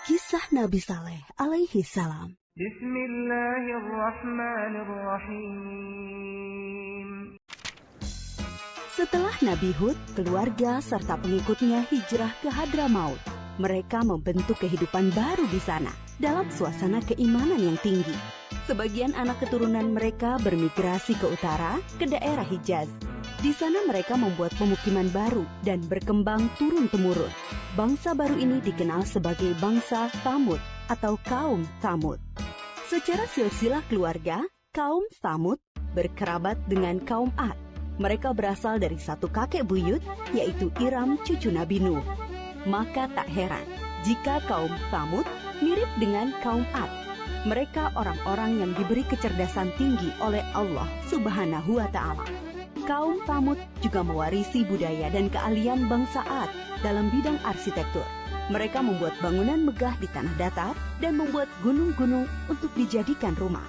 Kisah Nabi Saleh alaihi salam. Bismillahirrahmanirrahim. Setelah Nabi Hud, keluarga serta pengikutnya hijrah ke Hadramaut. Mereka membentuk kehidupan baru di sana dalam suasana keimanan yang tinggi. Sebagian anak keturunan mereka bermigrasi ke utara, ke daerah Hijaz. Di sana mereka membuat pemukiman baru dan berkembang turun-temurun. Bangsa baru ini dikenal sebagai bangsa Tsamud atau kaum Tsamud. Secara silsilah keluarga, kaum Tsamud berkerabat dengan kaum Ad. Mereka berasal dari satu kakek buyut, yaitu Iram cucu Nabi Nuh. Maka tak heran jika kaum Tsamud mirip dengan kaum Ad. Mereka orang-orang yang diberi kecerdasan tinggi oleh Allah Subhanahu wa Ta'ala. Kaum Tsamud juga mewarisi budaya dan keahlian bangsa Ad dalam bidang arsitektur. Mereka membuat bangunan megah di tanah datar dan membuat gunung-gunung untuk dijadikan rumah.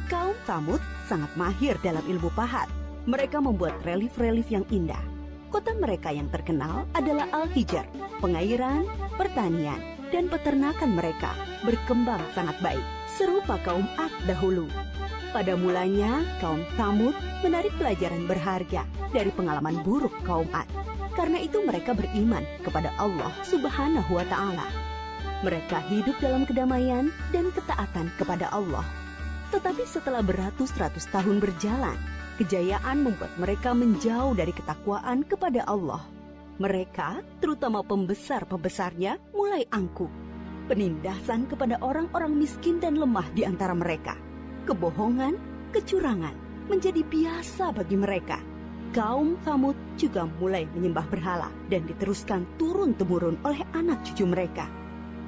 Kaum Tsamud sangat mahir dalam ilmu pahat. Mereka membuat relief-relief yang indah. Kota mereka yang terkenal adalah Al-Hijr. Pengairan, pertanian, dan peternakan mereka berkembang sangat baik, serupa kaum Ad dahulu. Pada mulanya, kaum Tsamud menarik pelajaran berharga dari pengalaman buruk kaum Ad. Karena itu mereka beriman kepada Allah Subhanahu wa Ta'ala. Mereka hidup dalam kedamaian dan ketaatan kepada Allah. Tetapi setelah beratus-ratus tahun berjalan, kejayaan membuat mereka menjauh dari ketakwaan kepada Allah. Mereka, terutama pembesar-pembesarnya, mulai angkuh. Penindasan kepada orang-orang miskin dan lemah di antara mereka. Kebohongan, kecurangan menjadi biasa bagi mereka. Kaum Tsamud juga mulai menyembah berhala dan diteruskan turun-temurun oleh anak cucu mereka.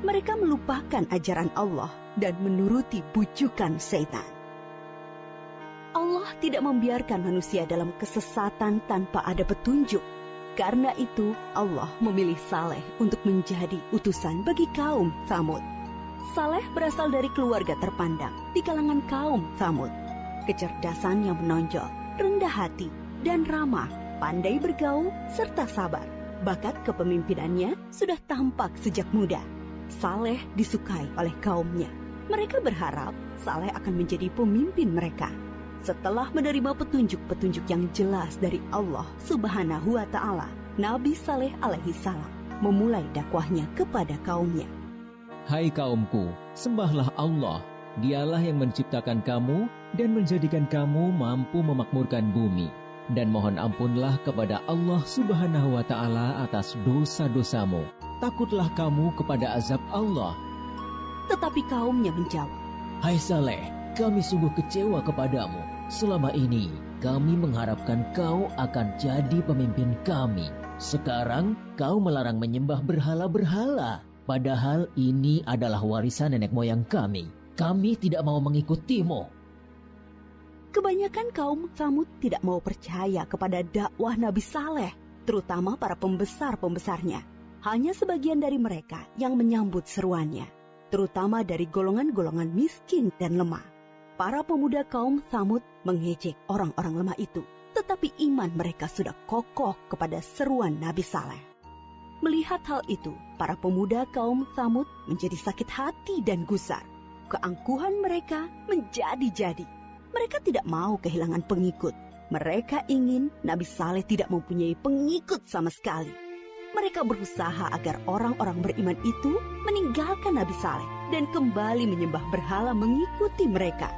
Mereka melupakan ajaran Allah dan menuruti bujukan setan. Allah tidak membiarkan manusia dalam kesesatan tanpa ada petunjuk. Karena itu, Allah memilih Saleh untuk menjadi utusan bagi kaum Tsamud. Saleh berasal dari keluarga terpandang di kalangan kaum Tsamud. Kecerdasan yang menonjol, rendah hati, dan ramah, pandai bergaul, serta sabar. Bakat kepemimpinannya sudah tampak sejak muda. Saleh disukai oleh kaumnya. Mereka berharap Saleh akan menjadi pemimpin mereka. Setelah menerima petunjuk-petunjuk yang jelas dari Allah Subhanahu wa Ta'ala, Nabi Saleh alaihi salam memulai dakwahnya kepada kaumnya. Hai kaumku, sembahlah Allah. Dialah yang menciptakan kamu dan menjadikan kamu mampu memakmurkan bumi. Dan mohon ampunlah kepada Allah Subhanahu wa Ta'ala atas dosa-dosamu. Takutlah kamu kepada azab Allah. Tetapi kaumnya menjawab, Hai Saleh, kami sungguh kecewa kepadamu. Selama ini kami mengharapkan kau akan jadi pemimpin kami. Sekarang kau melarang menyembah berhala-berhala. Padahal ini adalah warisan nenek moyang kami. Kami tidak mau mengikutimu. Kebanyakan kaum Tsamud tidak mau percaya kepada dakwah Nabi Saleh, terutama para pembesar-pembesarnya. Hanya sebagian dari mereka yang menyambut seruannya, terutama dari golongan-golongan miskin dan lemah. Para pemuda kaum Tsamud mengejek orang-orang lemah itu, tetapi iman mereka sudah kokoh kepada seruan Nabi Saleh. Melihat hal itu, para pemuda kaum Tsamud menjadi sakit hati dan gusar. Keangkuhan mereka menjadi-jadi. Mereka tidak mau kehilangan pengikut. Mereka ingin Nabi Saleh tidak mempunyai pengikut sama sekali. Mereka berusaha agar orang-orang beriman itu meninggalkan Nabi Saleh dan kembali menyembah berhala mengikuti mereka.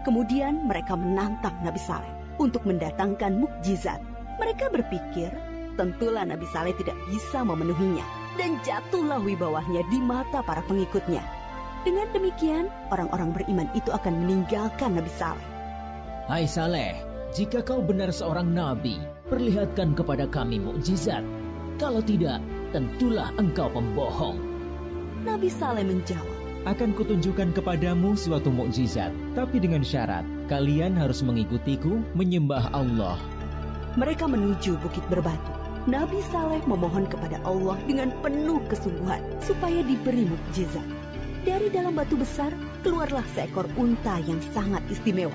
Kemudian mereka menantang Nabi Saleh untuk mendatangkan mukjizat. Mereka berpikir, tentulah Nabi Saleh tidak bisa memenuhinya, dan jatuhlah wibawahnya di mata para pengikutnya. Dengan demikian, orang-orang beriman itu akan meninggalkan Nabi Saleh. Hai Saleh, jika kau benar seorang nabi, perlihatkan kepada kami mukjizat. Kalau tidak, tentulah engkau pembohong. Nabi Saleh menjawab, Akan kutunjukkan kepadamu suatu mukjizat, tapi dengan syarat, kalian harus mengikutiku menyembah Allah. Mereka menuju Bukit Berbatu. Nabi Saleh memohon kepada Allah dengan penuh kesungguhan supaya diberi mukjizat. Dari dalam batu besar, keluarlah seekor unta yang sangat istimewa.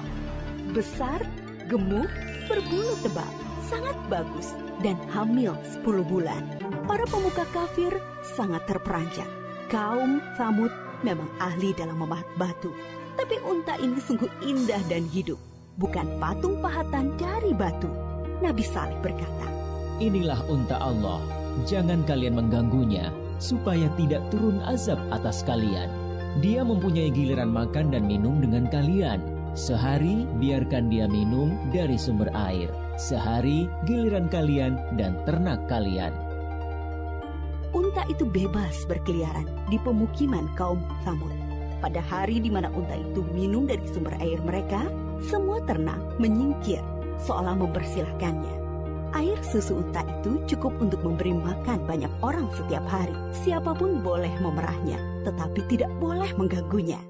Besar, gemuk, berbulu tebal, sangat bagus, dan hamil 10 bulan. Para pemuka kafir sangat terperanjat. Kaum Tsamud memang ahli dalam memahat batu. Tapi unta ini sungguh indah dan hidup, bukan patung pahatan dari batu. Nabi Saleh berkata, inilah unta Allah, jangan kalian mengganggunya, supaya tidak turun azab atas kalian. Dia mempunyai giliran makan dan minum dengan kalian. Sehari biarkan dia minum dari sumber air. Sehari giliran kalian dan ternak kalian. Unta itu bebas berkeliaran di pemukiman kaum Tsamud. Pada hari di mana unta itu minum dari sumber air mereka, semua ternak menyingkir seolah mempersilahkannya. Air susu unta itu cukup untuk memberi makan banyak orang setiap hari. Siapapun boleh memerahnya, tetapi tidak boleh mengganggunya.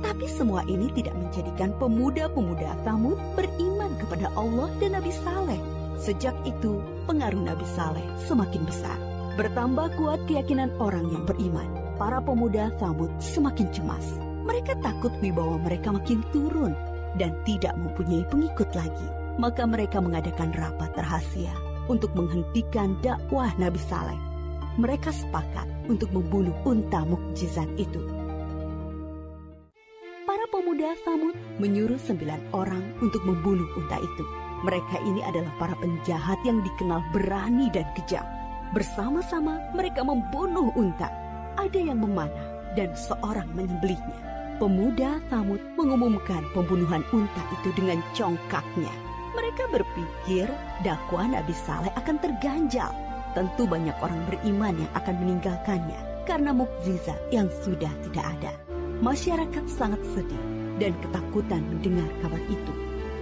Tapi semua ini tidak menjadikan pemuda-pemuda Tsamud beriman kepada Allah dan Nabi Saleh. Sejak itu, pengaruh Nabi Saleh semakin besar. Bertambah kuat keyakinan orang yang beriman. Para pemuda Tsamud semakin cemas. Mereka takut wibawa mereka makin turun dan tidak mempunyai pengikut lagi. Maka mereka mengadakan rapat rahasia untuk menghentikan dakwah Nabi Saleh. Mereka sepakat untuk membunuh unta mukjizat itu. Para pemuda Tsamud menyuruh 9 orang untuk membunuh unta itu. Mereka ini adalah para penjahat yang dikenal berani dan kejam. Bersama-sama mereka membunuh unta. Ada yang memanah dan seorang menyembelihnya. Pemuda Tsamud mengumumkan pembunuhan unta itu dengan congkaknya. Mereka berpikir dakwah Nabi Saleh akan terganjal. Tentu banyak orang beriman yang akan meninggalkannya karena mukjizat yang sudah tidak ada. Masyarakat sangat sedih dan ketakutan mendengar kabar itu.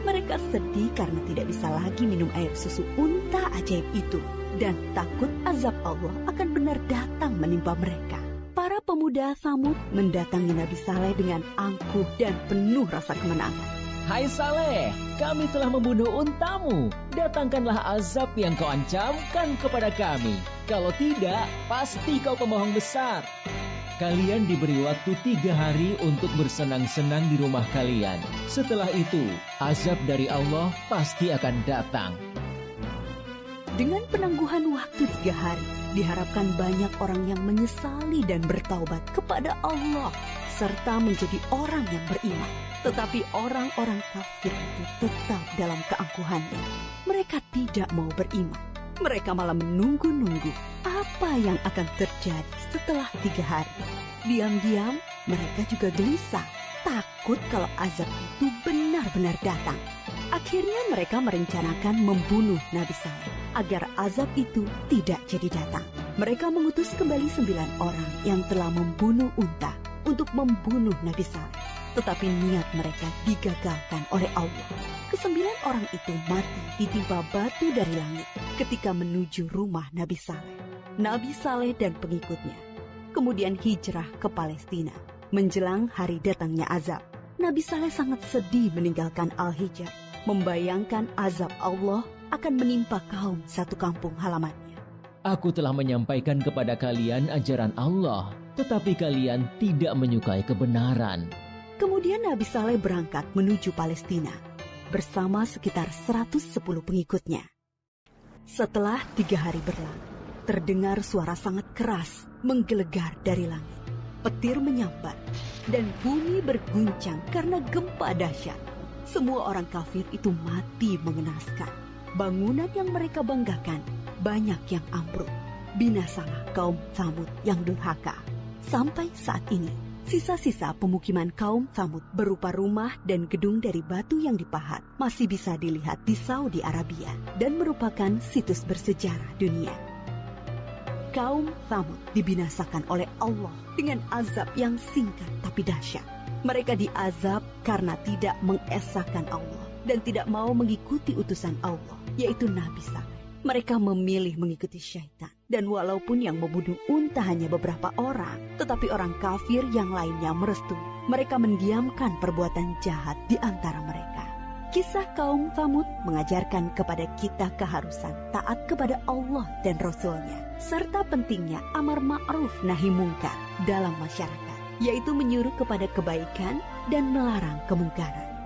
Mereka sedih karena tidak bisa lagi minum air susu unta ajaib itu dan takut azab Allah akan benar datang menimpa mereka. Para pemuda Tsamud mendatangi Nabi Saleh dengan angkuh dan penuh rasa kemenangan. Hai Saleh, kami telah membunuh untamu. Datangkanlah azab yang kau ancamkan kepada kami. Kalau tidak, pasti kau pembohong besar. Kalian diberi waktu 3 hari untuk bersenang-senang di rumah kalian. Setelah itu, azab dari Allah pasti akan datang. Dengan penangguhan waktu 3 hari, diharapkan banyak orang yang menyesali dan bertaubat kepada Allah, serta menjadi orang yang beriman. Tetapi orang-orang kafir itu tetap dalam keangkuhannya. Mereka tidak mau beriman. Mereka malah menunggu-nunggu apa yang akan terjadi setelah 3 hari. Diam-diam mereka juga gelisah, takut kalau azab itu benar-benar datang. Akhirnya mereka merencanakan membunuh Nabi Saleh agar azab itu tidak jadi datang. Mereka mengutus kembali 9 orang yang telah membunuh unta untuk membunuh Nabi Saleh. Tetapi niat mereka digagalkan oleh Allah. Ke-9 orang itu mati ditimpa batu dari langit ketika menuju rumah Nabi Saleh. Nabi Saleh dan pengikutnya kemudian hijrah ke Palestina. Menjelang hari datangnya azab, Nabi Saleh sangat sedih meninggalkan Al-Hijr, membayangkan azab Allah akan menimpa kaum satu kampung halamannya. Aku telah menyampaikan kepada kalian ajaran Allah, tetapi kalian tidak menyukai kebenaran. Kemudian Nabi Saleh berangkat menuju Palestina bersama sekitar 110 pengikutnya. Setelah 3 hari berlalu, terdengar suara sangat keras menggelegar dari langit. Petir menyambar dan bumi berguncang karena gempa dahsyat. Semua orang kafir itu mati mengenaskan. Bangunan yang mereka banggakan banyak yang ambruk. Binasalah kaum Tsamud yang durhaka. Sampai saat ini, sisa-sisa pemukiman kaum Tsamud berupa rumah dan gedung dari batu yang dipahat masih bisa dilihat di Saudi Arabia dan merupakan situs bersejarah dunia. Kaum Tsamud dibinasakan oleh Allah dengan azab yang singkat tapi dahsyat. Mereka diazab karena tidak mengesahkan Allah dan tidak mau mengikuti utusan Allah, yaitu Nabi Saleh. Mereka memilih mengikuti syaitan. Dan walaupun yang membunuh unta hanya beberapa orang, tetapi orang kafir yang lainnya merestui. Mereka mendiamkan perbuatan jahat di antara mereka. Kisah kaum Tsamud mengajarkan kepada kita keharusan taat kepada Allah dan Rasul-Nya, serta pentingnya amar ma'ruf nahi mungkar dalam masyarakat, yaitu menyuruh kepada kebaikan dan melarang kemungkaran.